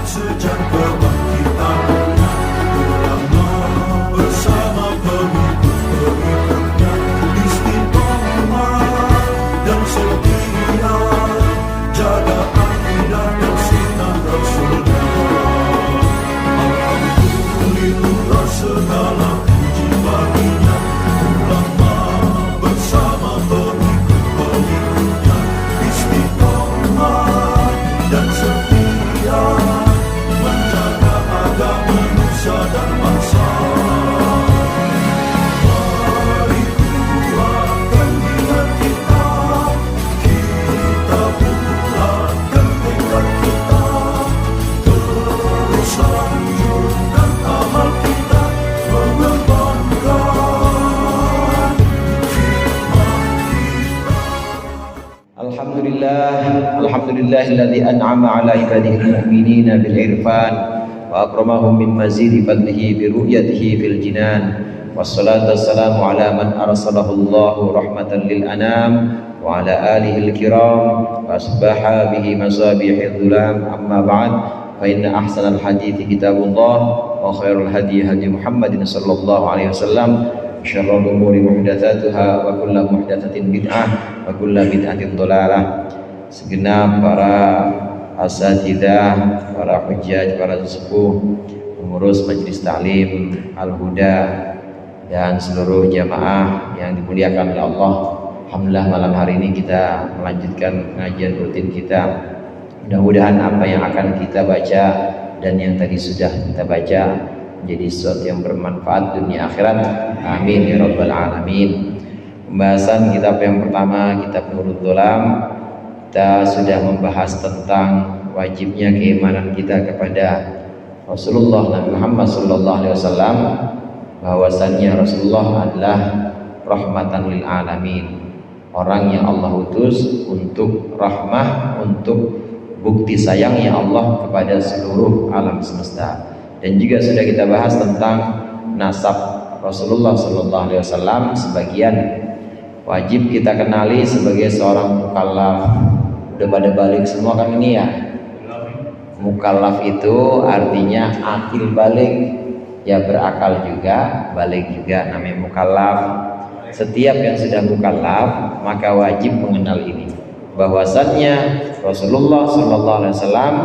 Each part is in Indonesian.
sejak kebangkitan ulama bersama pengikut-pengikutnya istiqomah dan setia jaga akidah dan sunnah Rasulullah. Alhamdulillah segala puji baginya ulama bersama pengikut-pengikutnya istiqomah dan setia menjaga agama nusa dan bangsa. Mari kuatkan niat kita, kita bulatkan tekad kita, terus lanjutkan amal kita, mengembangkan hikmah kita. Alhamdulillahilladzi an'ama 'ala ibadihi al-mu'minina bil irfan wa akramahum min mazidi fadlihi bi ru'yatihi fil jinan. Wassalatu wassalamu ala man arsalahu Allahu rahmatan lil anam wa ala alihi al-kiram wa asbaha bihi masabihidh dhulam. Amma ba'd, fa inna ahsanal hadithi kitabullah wa khairul hadi hadi Muhammadin sallallahu alaihi wasallam. Syarrul umuri muhdatsatuha wa kullu muhdatsatin bid'ah wa kullu bid'atin dhalalah. Segenap para asatidzah, para hujjaj, para sesepuh, pengurus majelis taklim Al-Huda dan seluruh jamaah yang dimuliakan oleh Allah. Alhamdulillah malam hari ini kita melanjutkan pengajian rutin kita. Mudah-mudahan apa yang akan kita baca dan yang tadi sudah kita baca menjadi sesuatu yang bermanfaat dunia akhirat. Amin ya rabbal alamin. Pembahasan kitab yang pertama, kitab Nurul Dhulam, kita sudah membahas tentang wajibnya keimanan kita kepada Rasulullah Nabi Muhammad sallallahu alaihi wasallam, bahwasannya Rasulullah adalah rahmatan lil alamin, orang yang Allah utus untuk rahmah, untuk bukti sayangnya Allah kepada seluruh alam semesta. Dan juga sudah kita bahas tentang nasab Rasulullah sallallahu alaihi wasallam, sebagian wajib kita kenali sebagai seorang mukallaf. Udah pada balik semua kan ini ya. Mukallaf itu artinya akil balik, ya berakal juga, balik juga, namanya mukallaf. Setiap yang sudah mukallaf maka wajib mengenal ini, bahwasannya Rasulullah sallallahu alaihi wasallam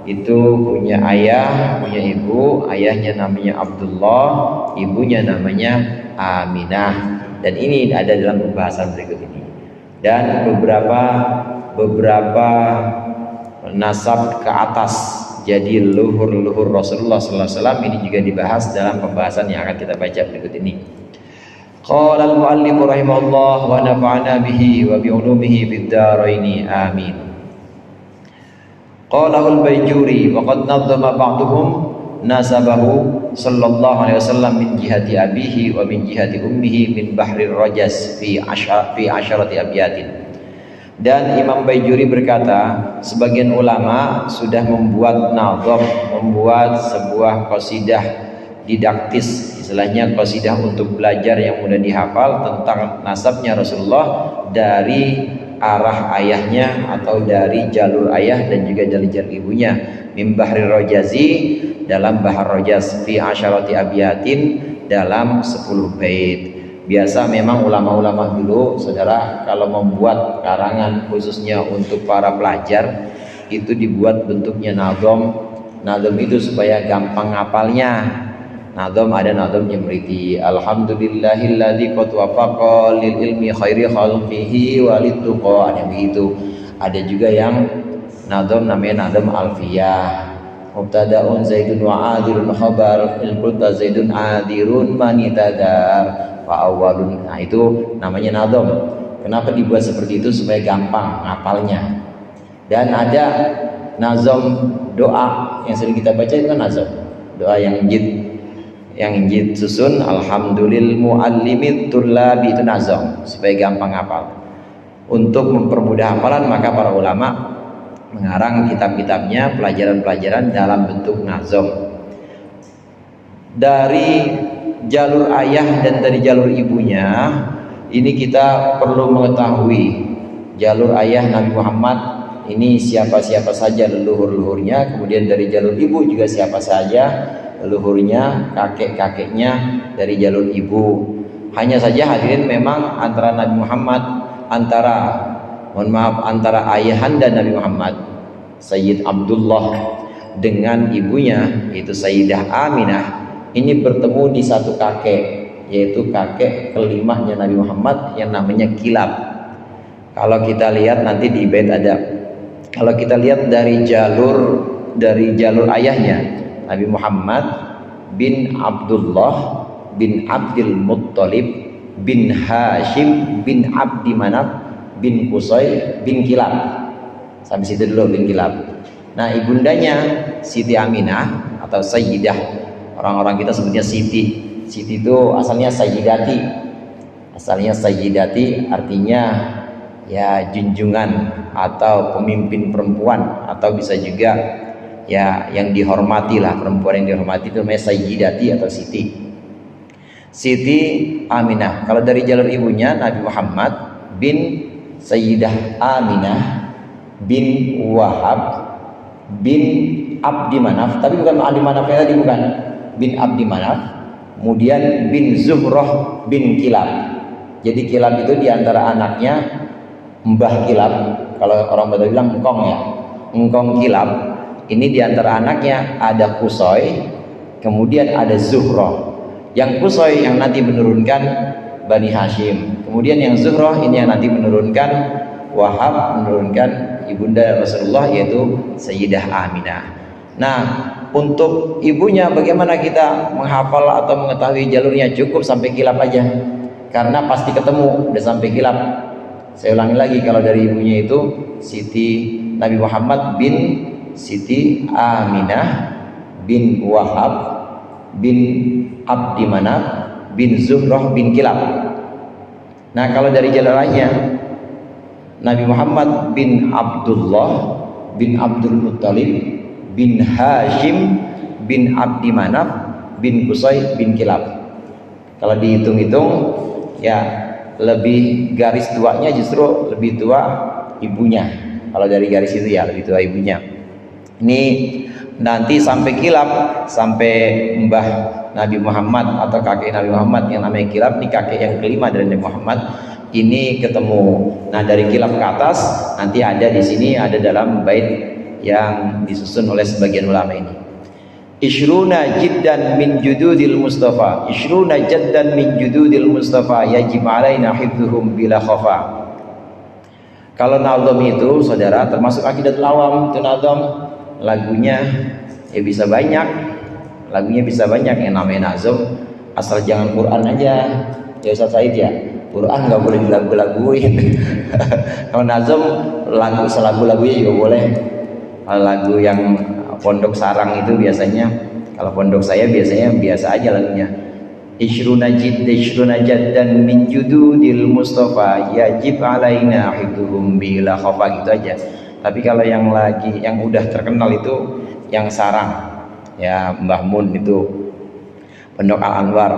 itu punya ayah, punya ibu. Ayahnya namanya Abdullah, ibunya namanya Aminah. Dan ini ada dalam pembahasan berikut ini. Dan beberapa nasab ke atas, jadi luhur Rasulullah sallallahu alaihi wasallam ini juga dibahas dalam pembahasan yang akan kita baca berikut ini. Qala al-muallif rahimahullah wa nafa'ana bihi wa bi ulumihi fid dharain amin. Qala al-Baijuri wa qad nazzama ba'duhum nasabahu sallallahu alaihi wasallam min jihati abihi wa min jihati ummihi min bahrir rajas fi asharati abyatin. Dan Imam Baijuri berkata, sebagian ulama sudah membuat nazam, membuat sebuah qasidah didaktis, istilahnya qasidah untuk belajar yang mudah dihafal tentang nasabnya Rasulullah dari arah ayahnya atau dari jalur ayah dan juga dari jalur ibunya. Min bahri rojazi, dalam bahar rojas, fi asyarati abyatin, dalam 10 bait. Biasa memang ulama-ulama dulu, saudara, kalau membuat karangan khususnya untuk para pelajar, itu dibuat bentuknya nazam. Nazam itu supaya gampang ngapalnya. Nazam, ada nazam Jimriti, alhamdulillahilladzi qad wafaqa lil ilmi khairi khalqihi walituqa, ada begitu. Ada juga yang nazam namanya nazam alfiyah, mubtadaun zaidun wa adirun khabar ilqulta zaidun adirun manitadar wa awwalun. Nah itu namanya nazam. Kenapa dibuat seperti itu? Supaya gampang ngapalnya. Dan ada nazam doa yang sering kita baca, itu kan nazam doa yang injid susun alhamdulil muallimit tullabi, itu nazam supaya gampang hafal. Untuk mempermudah hafalan maka para ulama mengarang kitab-kitabnya, pelajaran-pelajaran dalam bentuk nazam. Dari jalur ayah dan dari jalur ibunya ini kita perlu mengetahui. Jalur ayah Nabi Muhammad ini siapa-siapa saja leluhur-leluhurnya, kemudian dari jalur ibu juga siapa saja leluhurnya, kakek-kakeknya dari jalur ibu. Hanya saja hadirin memang antara Nabi Muhammad, antara ayahanda Nabi Muhammad Sayyid Abdullah dengan ibunya yaitu Sayyidah Aminah ini bertemu di satu kakek, yaitu kakek kelimahnya Nabi Muhammad yang namanya Kilab. Kalau kita lihat nanti di bait ada, kalau kita lihat dari jalur ayahnya Nabi Muhammad bin Abdullah bin Abdul Muttalib bin Hashim bin Abdi Manaf bin Qusay bin Kilab. Sampai situ dulu bin Kilab. Nah, ibundanya Siti Aminah atau Sayyidah, orang-orang kita sebutnya Siti. Siti itu asalnya Sayyidati. Asalnya Sayyidati artinya ya junjungan atau pemimpin perempuan, atau bisa juga ya yang dihormati lah, perempuan yang dihormati itu namanya Sayyidati atau Siti. Siti Aminah. Kalau dari jalur ibunya Nabi Muhammad bin Sayyidah Aminah bin Wahab bin Abdi Manaf, tapi bukan Abdi Manaf yang tadi, bukan, bin Abdi Manaf. Kemudian bin Zuhroh bin Kilab. Jadi Kilab itu diantara anaknya Mbah Kilab. Kalau orang Betawi bilang engkong ya, engkong Kilab. Ini diantara anaknya ada Qusay, kemudian ada Zuhroh. Yang Qusay yang nanti menurunkan Bani Hashim. Kemudian yang Zuhroh ini yang nanti menurunkan Wahab, menurunkan ibunda Rasulullah yaitu Sayyidah Aminah. Nah, untuk ibunya bagaimana kita menghafal atau mengetahui jalurnya? Cukup sampai Kilab aja, karena pasti ketemu udah sampai Kilab. Saya ulangi lagi, kalau dari ibunya itu Siti Nabi Muhammad bin Siti Aminah bin Wahab bin Abdi Manaf bin Zuhroh bin Kilab. Nah, kalau dari jalur lainnya Nabi Muhammad bin Abdullah bin Abdul Muttalib bin Hashim bin Abdi Manaf bin Qusay bin Kilab. Kalau dihitung-hitung ya lebih garis tuanya justru lebih tua ibunya. Kalau dari garis itu ya lebih tua ibunya. Ini nanti sampai Kilab, sampai Mbah Nabi Muhammad atau kakek Nabi Muhammad yang namanya Kilab, ini kakek yang kelima dari Nabi Muhammad. Ini ketemu. Nah, dari Kilab ke atas nanti ada di sini, ada dalam bait yang disusun oleh sebagian ulama ini. Ishruna jiddan min jududil Mustafa, ishruna jaddan min jududil Mustafa, yajib alaina hifdzuhum bila khafa. Kalau nazam itu saudara termasuk Aqidatul Awam, itu nazam lagunya ya bisa banyak, lagunya bisa banyak. Yang namanya nazam asal jangan Quran aja ya Ustaz Said ya, Quran nggak boleh dilagu-laguin. Kalau nazam lagu selagu-lagunya juga boleh. Lagu yang pondok sarang itu biasanya, kalau pondok saya biasanya biasa aja lagunya. Ishruna jaddan min jududil Mustafa, yajib alaina hifdzuhum bila khafa, gitu aja. Tapi kalau yang lagi yang udah terkenal itu yang sarang ya, Mbah Mun itu Pondok Al Anwar,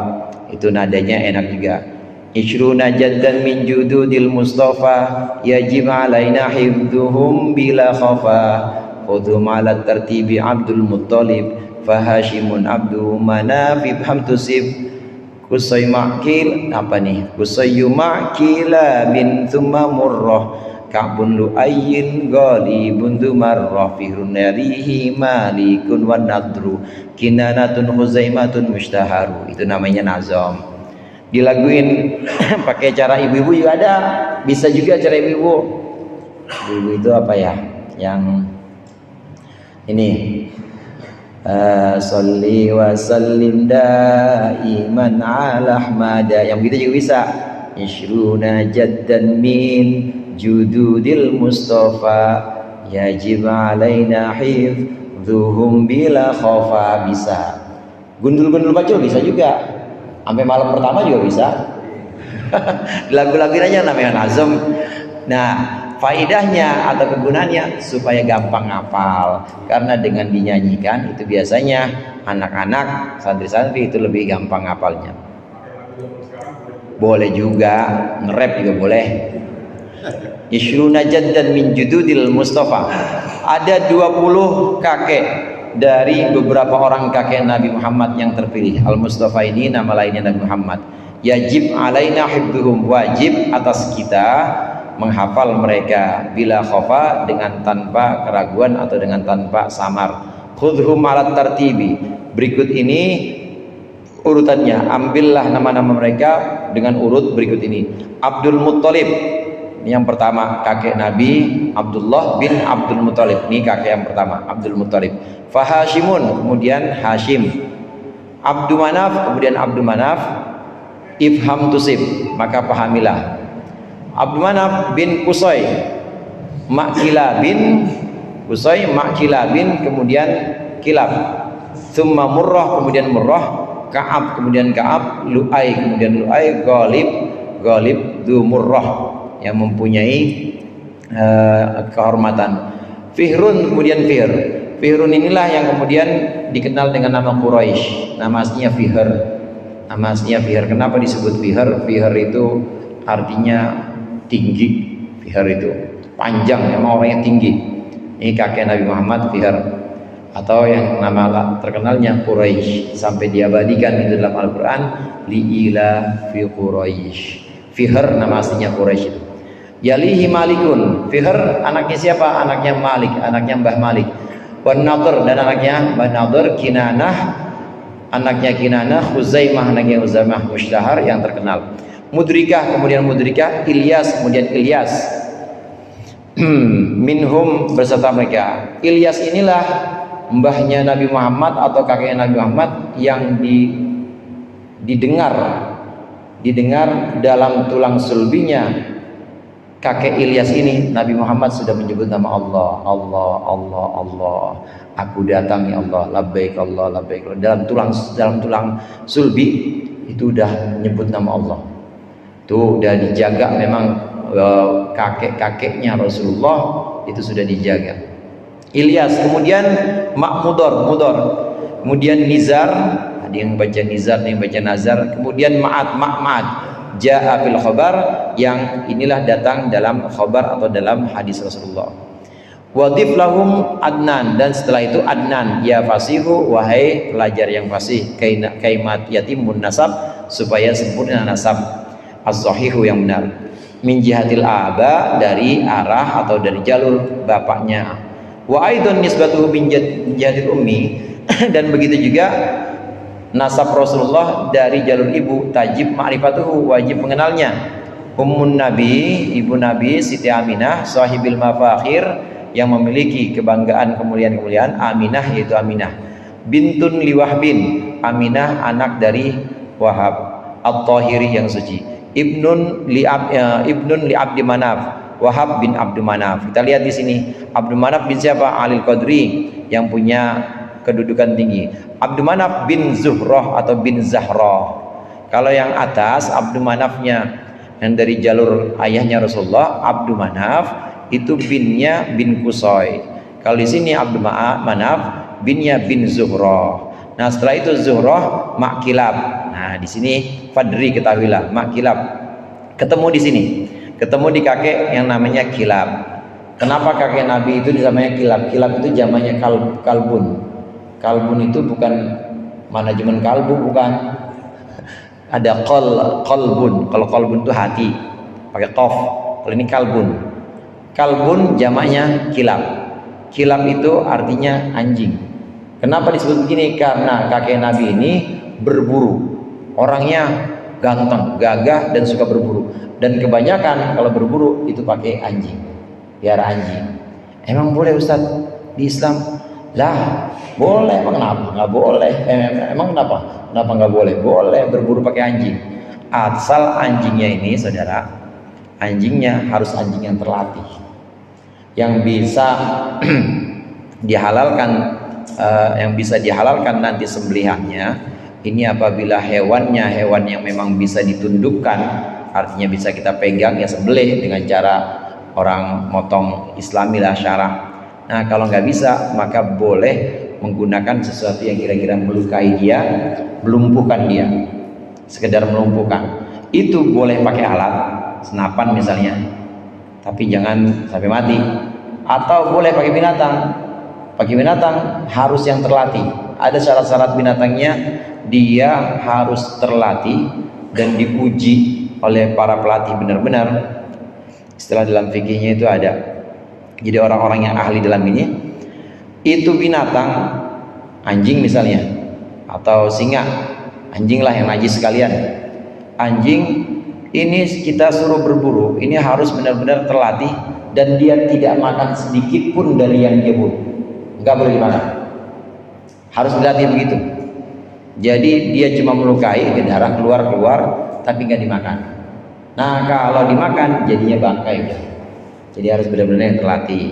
itu nadanya enak juga. Ishruna jaddan min jududil Mustafa, yajib alaina hifdzuhum bila khafa, khudhum ala tartibi Abdul Muttalib, fahashimun Abdu Manaf hamtusib, Qusay makil apa nih, Qusay makila bin thumma murrah, Ka'bun lu'ayyin ghalibun dumarrah, fihrun narihi malikun wan nadru, kinanatun khuzaimatun mushtaharu. Itu namanya nazam. Dilaguin pakai cara ibu-ibu juga ada, bisa juga cara ibu-ibu. Ibu itu apa ya, yang ini sholli wa sallim daiman ala ahmada, yang begitu juga bisa. Ishruna jaddan min jududil Mustafa, yajib alaina hifdzuhum bila khafa, bisa. Gundul-gundul bacul bisa juga, sampai malam pertama juga bisa. Lagu-lagu aja namanya nazam. Nah, faidahnya atau kegunaannya supaya gampang hafal, karena dengan dinyanyikan itu biasanya anak-anak santri-santri itu lebih gampang hafalnya. Boleh juga nge-rap juga boleh. Ishruna jaddan min jududil Mustafa. Ada 20 kakek dari beberapa orang kakek Nabi Muhammad yang terpilih. Al-Mustafa ini nama lainnya Nabi Muhammad. Yajib alaina hibduhum, wajib atas kita menghafal mereka bila khofa, dengan tanpa keraguan atau dengan tanpa samar. Khudhum alat tartibi. Berikut ini urutannya, ambillah nama-nama mereka dengan urut berikut ini. Abdul Muttalib, ini yang pertama, kakek Nabi Abdullah bin Abdul Muttalib, ini kakek yang pertama, Abdul Muttalib. Fahashimun, kemudian Hashim. Abdu Manaf, kemudian Abdu Manaf. Ifham tusib, maka pahamilah. Abdu Manaf bin Qusay, Makila bin Qusay, Makila bin, kemudian Kilab. Thumma Murrah, kemudian Murrah. Ka'ab, kemudian Ka'ab. Lu'ay, kemudian Lu'ay. Ghalib du Murrah, yang mempunyai kehormatan. Fihrun, kemudian Fihr. Fihrun inilah yang kemudian dikenal dengan nama Quraisy. Nama aslinya Fihr. Nama aslinya Fihr. Kenapa disebut Fihr? Fihr itu artinya tinggi. Fihr itu panjang, memang orangnya tinggi. Ini kakek Nabi Muhammad, Fihr, atau yang nama terkenalnya Quraisy, sampai diabadikan itu dalam Al-Quran, li'ila fi Quraisy. Fihr nama aslinya Quraisy itu. Yalihi Malikun. Fihr anaknya siapa? Anaknya Malik, anaknya Mbah Malik. Wan Nadhr, dan anaknya Mbah Nadhr. Kinanah, anaknya Kinanah. Khuzaimah, anaknya Khuzaimah, Mushtahar, yang terkenal. Mudrikah, kemudian Mudrikah. Ilyas, kemudian Ilyas. Minhum, beserta mereka. Ilyas inilah mbahnya Nabi Muhammad atau kakeknya Nabi Muhammad yang didengar dalam tulang sulbinya kakek Ilyas ini. Nabi Muhammad sudah menyebut nama Allah. Allah, Allah, Allah. Aku datang ya Allah. Labbaik Allah, labbaik. Dalam tulang sulbi itu udah menyebut nama Allah. Itu udah dijaga memang, kakek-kakeknya Rasulullah itu sudah dijaga. Ilyas, kemudian Mudor, kemudian Nizar, ada yang baca Nizar, ada yang baca Nazar, kemudian Ma'ad, Ja'a fil khabar, yang inilah datang dalam khabar atau dalam hadis Rasulullah. Wadif lahum Adnan, dan setelah itu Adnan, ya fasihu, wahai pelajar yang fasih, kaimat yatimun nasab, supaya sempurna nasab, as-sahihu, yang benar. Min jihatil aba, dari arah atau dari jalur bapaknya. Wa aidun nisbatuhu min jihatil ummi, dan begitu juga nasab Rasulullah dari jalur ibu, tajib ma'rifatuhu, wajib mengenalnya. Ummun Nabi, ibu Nabi, Siti Aminah, sahibil mafakhir, yang memiliki kebanggaan, kemuliaan-kemuliaan. Aminah, yaitu Aminah. Bintun liwahbin, Aminah anak dari Wahab, At-Tahiri, yang suci. Ibnun li Abdi Manaf, Wahab bin Abdul Manaf. Kita lihat di sini, Abdul Manaf bin siapa? Alil Qadri, yang punya kedudukan tinggi. Abdul Manaf bin Zuhrah atau bin Zahrah. Kalau yang atas Abdul Manafnya yang dari jalur ayahnya Rasulullah, Abdul Manaf itu binnya bin Qusay. Kalau di sini Abdul Manaf binnya bin Zuhrah. Nah, setelah itu Zuhrah Makilab. Nah, di sini Fadri, ketahuilah Makilab. Ketemu di sini. Ketemu di kakek yang namanya Kilab. Kenapa kakek Nabi itu namanya Kilab? Kilab itu zamannya kalbun. Kalbun itu bukan manajemen kalbu, bukan. Ada qalbun. Kalau qalbun itu hati, pakai qaf. Kalau ini kalbun. Kalbun jamaknya Kilab. Kilab itu artinya anjing. Kenapa disebut begini? Karena kakek Nabi ini berburu. Orangnya ganteng, gagah, dan suka berburu. Dan kebanyakan kalau berburu itu pakai anjing, piara anjing. Emang boleh Ustaz di Islam? Lah, boleh. Emang kenapa nggak boleh? Emang kenapa nggak boleh? Boleh berburu pakai anjing, asal anjingnya ini, saudara, anjingnya harus anjing yang terlatih, yang bisa dihalalkan, nanti sembelihannya. Ini apabila hewannya hewan yang memang bisa ditundukkan, artinya bisa kita pegang, ya sembelih dengan cara orang motong Islami lah, syarah. Nah, kalau nggak bisa, maka boleh menggunakan sesuatu yang kira-kira melukai dia, melumpuhkan dia, sekedar melumpuhkan. Itu boleh pakai alat, senapan misalnya, tapi jangan sampai mati. Atau boleh pakai binatang. Pakai binatang harus yang terlatih. Ada syarat-syarat binatangnya, dia harus terlatih dan diuji oleh para pelatih benar-benar. Istilah dalam fikihnya itu ada. Jadi orang-orang yang ahli dalam ini, itu binatang, anjing misalnya, atau singa. Anjing lah yang najis sekalian. Anjing ini kita suruh berburu, ini harus benar-benar terlatih dan dia tidak makan sedikit pun dari yang dia buru. Enggak boleh dimakan. Harus dilatih begitu. Jadi dia cuma melukai, darah keluar tapi nggak dimakan. Nah kalau dimakan jadinya bangkai. Jadi harus benar-benar yang terlatih.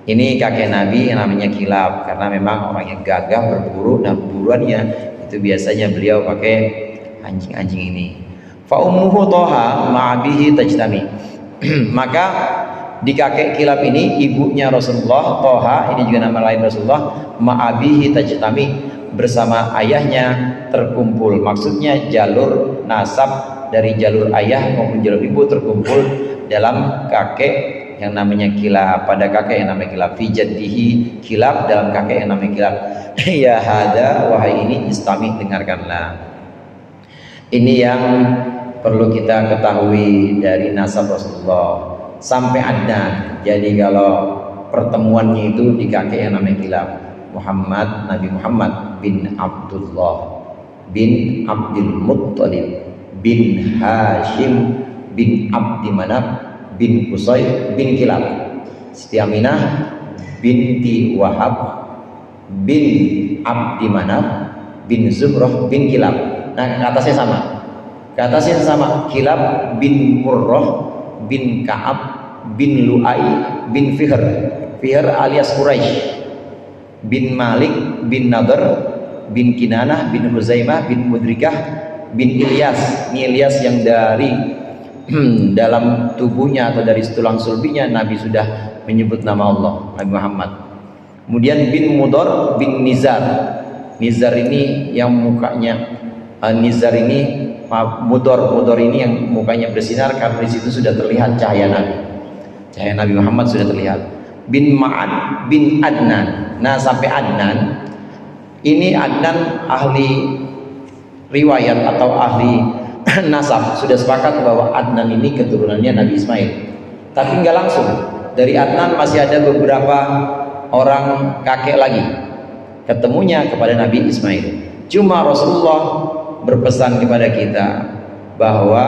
Ini kakek Nabi yang namanya Kilab, karena memang orangnya gagah berburu. Nah buruannya itu biasanya beliau pakai anjing-anjing ini. Fa ummuhu Toha ma'abihi tajtami. Maka di kakek Kilab ini ibunya Rasulullah, Toha ini juga nama lain Rasulullah, ma'abihi tajtami, bersama ayahnya terkumpul. Maksudnya jalur nasab dari jalur ayah maupun jalur ibu terkumpul dalam kakek yang namanya Kilab, pada kakek yang namanya Kilab. Fi jaddihi Kilab, dalam kakek yang namanya Kilab. Ya hada, wahai ini, istami, dengarkanlah. Ini yang perlu kita ketahui dari nasab Rasulullah sampai Adnan. Jadi kalau pertemuannya itu di kakek yang namanya Kilab, Muhammad, Nabi Muhammad bin Abdullah bin Abdul Muttalib bin Hashim bin Abdi Manaf bin Qusay bin Kilab, Siti Aminah binti Wahab bin Abdi Manaf bin Zuhrah bin Kilab. Nah kata saya sama, Kilab bin Murrah bin Ka'ab bin Lu'ai bin Fihr alias Quraisy, bin Malik bin Nadr bin Kinanah bin Huzaimah bin Mudrikah bin Ilyas. Ini Ilyas yang dari dalam tubuhnya atau dari tulang sulbinya Nabi sudah menyebut nama Allah, Nabi Muhammad. Kemudian bin Mudor bin Nizar. Nizar ini yang mukanya Nizar ini Mudor ini yang mukanya bersinar karena di situ sudah terlihat cahaya Nabi Muhammad sudah terlihat. Bin Ma'ad bin Adnan. Nah sampai Adnan ini, Adnan ahli riwayat atau ahli nasab sudah sepakat bahwa Adnan ini keturunannya Nabi Ismail. Tapi nggak langsung. Dari Adnan masih ada beberapa orang kakek lagi ketemunya kepada Nabi Ismail. Cuma Rasulullah berpesan kepada kita bahwa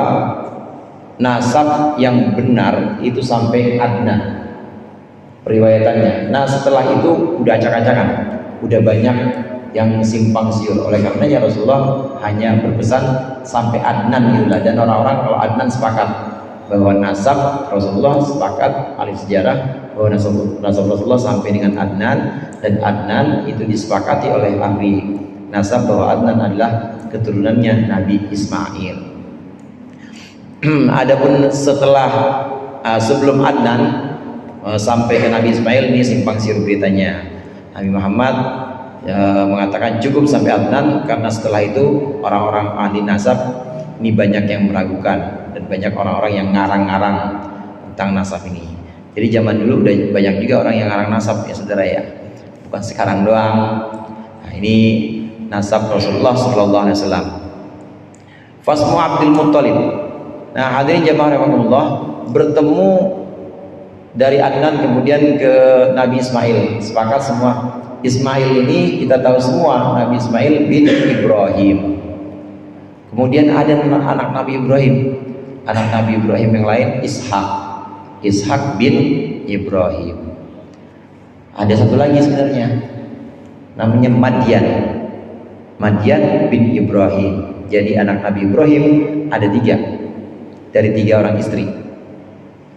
nasab yang benar itu sampai Adnan periwayatannya. Nah setelah itu udah acak-acakan, udah banyak yang simpang siur. Oleh karenanya Rasulullah hanya berpesan sampai Adnan itulah. Dan orang-orang kalau Adnan sepakat bahwa nasab Rasulullah, sepakat ahli sejarah bahwa nasab Rasulullah sampai dengan Adnan, dan Adnan itu disepakati oleh ahli nasab bahwa Adnan adalah keturunannya Nabi Ismail. Adapun setelah sebelum Adnan sampai ke Nabi Ismail, ini simpang siur beritanya. Nabi Muhammad mengatakan cukup sampai Adnan, karena setelah itu orang-orang ahli nasab ini banyak yang meragukan dan banyak orang-orang yang ngarang-ngarang tentang nasab ini. Jadi zaman dulu udah banyak juga orang yang ngarang nasab ya saudara ya, bukan sekarang doang. Nah ini nasab Rasulullah Sallallahu Alaihi Wasallam. Fasmu Abdul Muttalib. Nah hadirin jamaah rahimakumullah, bertemu dari Adnan kemudian ke Nabi Ismail, sepakat semua. Ismail ini kita tahu semua, Nabi Ismail bin Ibrahim. Kemudian ada anak Nabi Ibrahim, anak Nabi Ibrahim yang lain Ishak bin Ibrahim. Ada satu lagi sebenarnya namanya Madian bin Ibrahim. Jadi anak Nabi Ibrahim ada 3 dari 3 orang istri.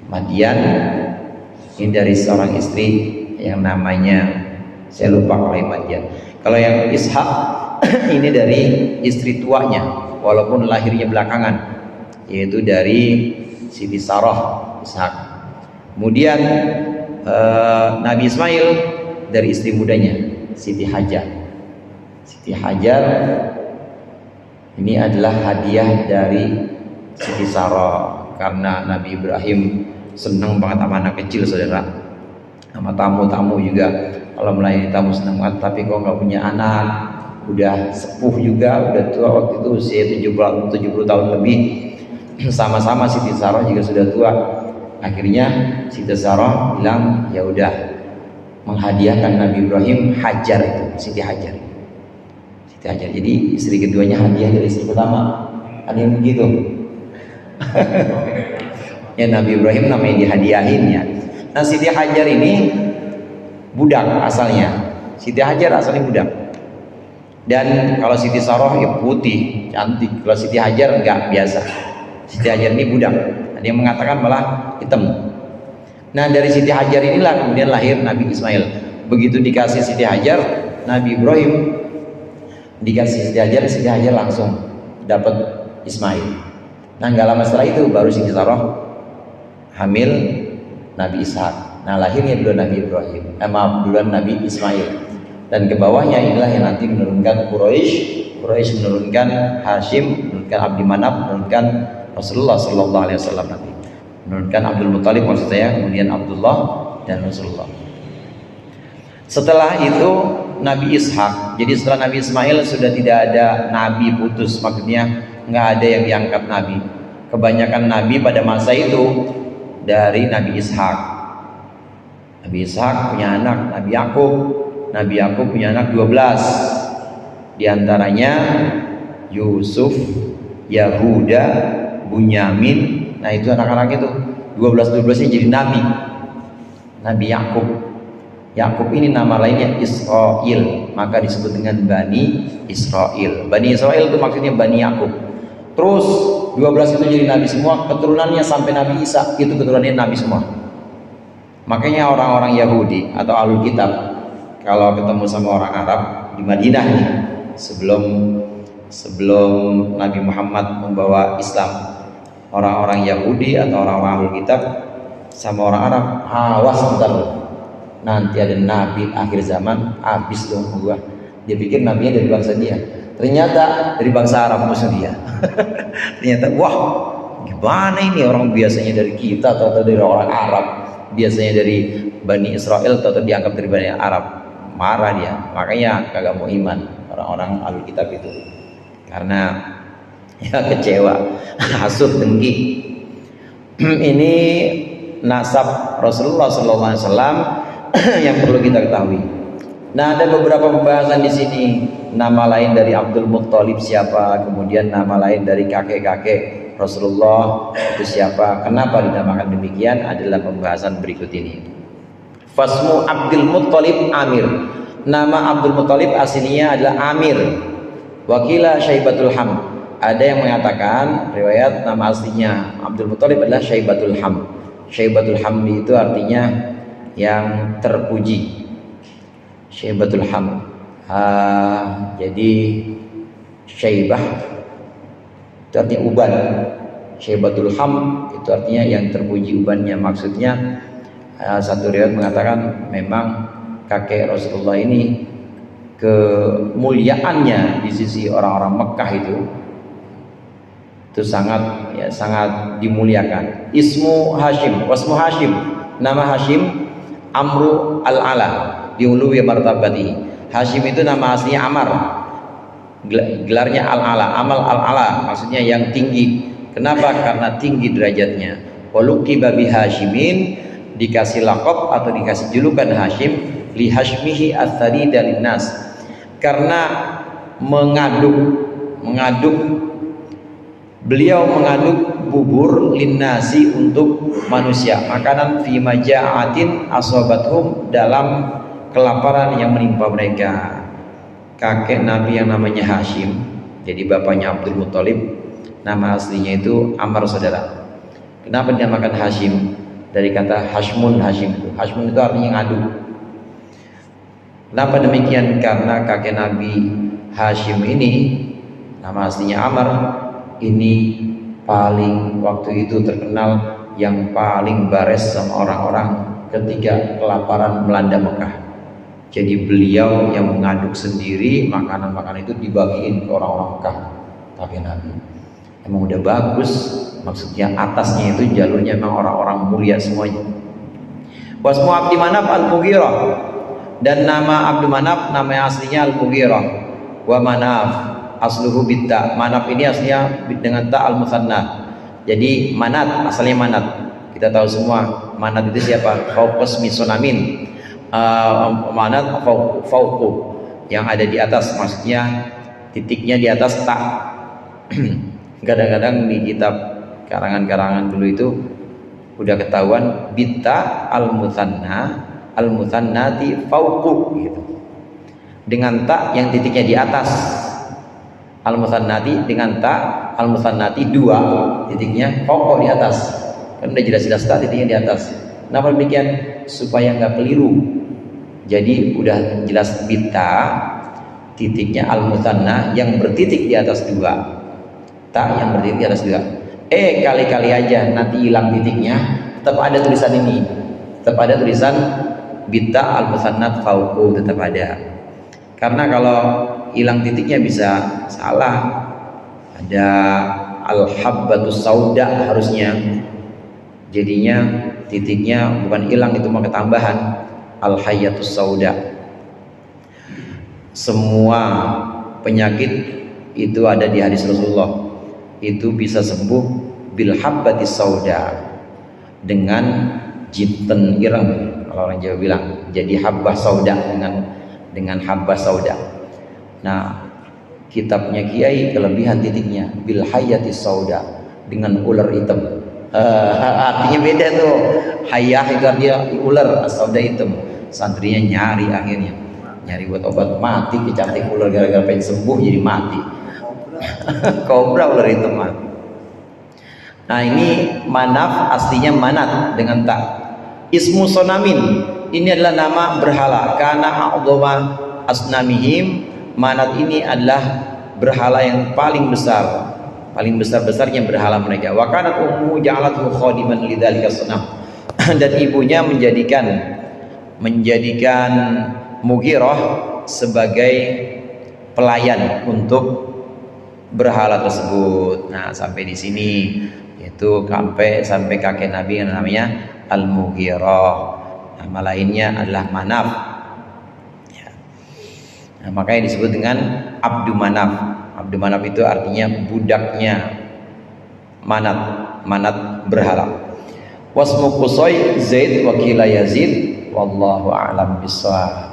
Madian ini dari seorang istri yang namanya, saya lupa kalau yang Madian. Kalau yang Ishak ini dari istri tuanya, walaupun lahirnya belakangan, yaitu dari Siti Sarah Ishak. Kemudian Nabi Ismail dari istri mudanya Siti Hajar. Siti Hajar ini adalah hadiah dari Siti Sarah, karena Nabi Ibrahim senang banget sama anak kecil saudara, sama tamu-tamu juga. Kalau melayani tamu senang banget. Tapi kalau nggak punya anak, udah sepuh juga, udah tua, waktu itu usia 70 tahun lebih, sama-sama Siti Saroh juga sudah tua. Akhirnya Siti Saroh bilang ya udah, menghadiahkan Nabi Ibrahim Hajar itu, Siti Hajar. Siti Hajar. Jadi istri keduanya hadiah dari istri pertama. Ada yang begitu. Ya Nabi Ibrahim namanya dihadiahin ya. Nah Siti Hajar ini budak asalnya. Siti Hajar asalnya budak. Dan kalau Siti Saroh ya putih, cantik. Kalau Siti Hajar enggak, biasa. Siti Hajar ini budak. Ada yang mengatakan malah hitam. Nah dari Siti Hajar inilah kemudian lahir Nabi Ismail. Begitu dikasih Siti Hajar, Nabi Ibrahim dikasih Siti Hajar langsung dapat Ismail. Nah nggak lama setelah itu baru Siti Saroh hamil Nabi Ishak. Nah lahirnya duluan Nabi Ibrahim, duluan Nabi Ismail. Dan ke bawahnya inilah yang nanti menurunkan Quraisy menurunkan Hashim, menurunkan Abdi Manaf, menurunkan Rasulullah Sallallahu Alaihi Wasallam nanti, menurunkan Abdul Muthalib maksud saya, kemudian Abdullah dan Rasulullah. Setelah itu Nabi Ishak. Jadi setelah Nabi Ismail sudah tidak ada nabi putus, maksudnya nggak ada yang diangkat nabi. Kebanyakan nabi pada masa itu dari Nabi Ishak. Nabi Ishak punya anak Nabi Yakub. Nabi Yakub punya anak 12. Di antaranya Yusuf, Yahuda, Bunyamin. Nah itu anak-anak itu 12-12 nya jadi nabi. Nabi Yakub. Yakub ini nama lainnya Israel, maka disebut dengan Bani Israel. Bani Israel itu maksudnya Bani Yakub. Terus 12 itu jadi nabi semua, keturunannya sampai Nabi Isa itu keturunannya nabi semua. Makanya orang-orang Yahudi atau Ahlul Kitab kalau ketemu sama orang Arab di Madinah nih, sebelum Nabi Muhammad membawa Islam, orang-orang Yahudi atau orang-orang Ahlul Kitab sama orang Arab, awas bentar, nanti ada nabi akhir zaman, habis dong gua. Dia pikir nabinya dari bangsa dia, ternyata dari bangsa Arab musuh dia. Ternyata wah gimana ini, orang biasanya dari kita atau dari orang Arab, biasanya dari Bani Israel atau dianggap dari Bani Arab. Marah dia, makanya kagak mau iman orang-orang Ahlul Kitab itu, karena ya kecewa, hasut, dengki. Ini nasab Rasulullah SAW yang perlu kita ketahui. Nah ada beberapa pembahasan di sini. Nama lain dari Abdul Muthalib siapa, kemudian nama lain dari kakek-kakek Rasulullah itu siapa, kenapa dinamakan demikian, adalah pembahasan berikut ini. Fasmu Abdul Muthalib Amir. Nama Abdul Muthalib aslinya adalah Amir. Wakila Syaibatul Ham. Ada yang mengatakan riwayat nama aslinya Abdul Muthalib adalah Syaibatul Ham. Syaibatul Hamdi itu artinya yang terpuji. Syaibatul Ham. Jadi Syaibah itu artinya uban. Syaibatul Ham itu artinya yang terpuji ubannya. Maksudnya satu riwayat mengatakan memang kakek Rasulullah ini kemuliaannya di sisi orang-orang Mekah itu sangat dimuliakan. Ismu Hashim, wasmu Hashim, nama Hashim Amru al-Ala di uluwi martabati. Hashim itu nama aslinya Amar, gelarnya al-Ala, Amal al-Ala, maksudnya yang tinggi. Kenapa? Karena tinggi derajatnya. Waluqiba bi Hashimin, dikasih laqab atau dikasih julukan Hashim li hashmihi ats-tsadid linnas, karena beliau mengaduk bubur linnasi untuk manusia, makanan fi maja'atin asobathum, dalam kelaparan yang menimpa mereka. Kakek Nabi yang namanya Hashim, jadi bapaknya Abdul Muthalib, nama aslinya itu Amr saudara. Kenapa dinamakan Hashim? Dari kata Hashmun, Hashim itu. Hashmun itu artinya ngadu. Kenapa demikian? Karena kakek Nabi Hashim ini, nama aslinya Amr, ini paling waktu itu terkenal yang paling bares sama orang-orang ketika kelaparan melanda Mekah. Jadi beliau yang mengaduk sendiri makanan-makanan itu dibagiin ke orang-orang Mekah, kakek Nabi. Emang udah bagus, maksudnya atasnya itu jalurnya memang orang-orang mulia semuanya. Wasmu Abdi Manaf Al-Mughirah, dan nama Abdi Manaf nama aslinya Al-Mughirah. Wa Manaf asluhu bitta. Manaf ini aslinya dengan ta al-mutsanna. Jadi Manat asalnya Manat. Kita tahu semua Manat itu siapa? Fauqus misonamin. Manat fauqu, yang ada di atas, maksudnya titiknya di atas tak. Kadang-kadang di kitab karangan-karangan dulu itu udah ketahuan bitta al-mutsannati fauqu gitu. Dengan tak yang titiknya di atas. Al-mutsannati dengan tak, al-mutsannati dua titiknya, fauqu di atas. Kan udah jelas-jelas tak titiknya di atas. Kenapa demikian? Supaya nggak keliru. Jadi udah jelas bitta titiknya al-mutsanna yang bertitik di atas dua. Tak yang bertitik di atas dua. Kali-kali aja nanti hilang titiknya, tetap ada tulisan ini. Tetap ada tulisan bitta al-mutsannat fauqu, tetap ada. Karena kalau hilang titiknya bisa salah. Ada al-habbatus sauda harusnya. Jadinya titiknya bukan hilang, itu mah ketambahan. Al-hayyatus sauda. Semua penyakit itu ada di hadis Rasulullah. Itu bisa sembuh bil habbatis sauda, dengan jinten ireng, kalau orang Jawa bilang. Jadi habbah sauda, dengan habbah sauda. Nah, kitabnya Kiai kelebihan titiknya bil hayyatis sauda, dengan ular hitam. Artinya beda tuh. Hayyah itu artinya ular, sauda hitam. Santrinya nyari, akhirnya nyari buat obat mati, kecantik ular, gara-gara pengen sembuh jadi mati. Kobra ular hitam mah. Nah, ini Manaf aslinya Manat dengan tak. Ismu sonamin, ini adalah nama berhala. Karena a'dhama asnamihim, Manat ini adalah berhala yang paling besar, paling besar-besarnya berhala mereka. Wa kanat ummu ja'alathu khadiman lidzalika sanam. Dan ibunya menjadikan Mughirah sebagai pelayan untuk berhala tersebut. Nah, sampai di sini itu sampai kakek Nabi yang namanya Al-Mughirah. Nama lainnya adalah Manaf. Ya. Nah, makanya disebut dengan Abdu Manaf. Abdu Manaf itu artinya budaknya Manat berhala. Wasmu Qusay Zaid wa qila Yazid, wallahu a'lam bishawab.